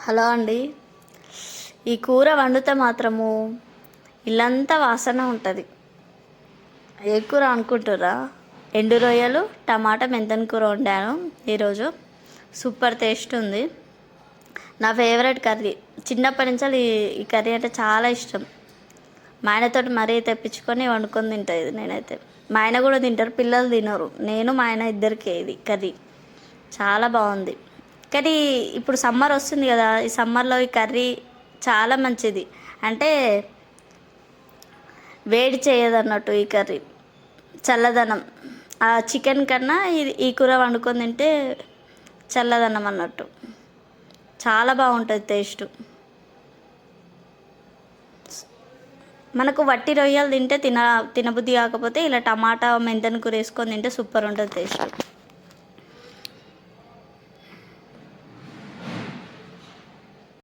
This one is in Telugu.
హలో అండి. ఈ కూర వండితే మాత్రము ఇల్లంతా వాసన ఉంటుంది. ఏ కూర అనుకుంటుర్రా? ఎండు రొయ్యలు టమాటా మెంతన్ కూర వండాను ఈరోజు. సూపర్ టేస్ట్ ఉంది. నా ఫేవరెట్ కర్రీ. చిన్నప్పటి నుంచి ఈ కర్రీ అంటే చాలా ఇష్టం. మా ఆయనతోటి మరీ తెప్పించుకొని వండుకొని తింటుంది నేనైతే. మా ఆయన కూడా తింటారు, పిల్లలు తినరు. నేను మా ఆయన ఇద్దరికే ఇది కర్రీ. చాలా బాగుంది. కానీ ఇప్పుడు సమ్మర్ వస్తుంది కదా, ఈ సమ్మర్లో ఈ కర్రీ చాలా మంచిది. అంటే వేడి చేయదన్నట్టు ఈ కర్రీ. చల్లదనం ఆ చికెన్ కన్నా ఈ కూర వండుకొని తింటే చల్లదనం అన్నట్టు. చాలా బాగుంటుంది టేస్ట్. మనకు వట్టి రొయ్యలు తింటే తినబుద్ధి కాకపోతే ఇలా టమాటా మెంతన్ కూర వేసుకొని తింటే సూపర్ ఉంటుంది టేస్ట్.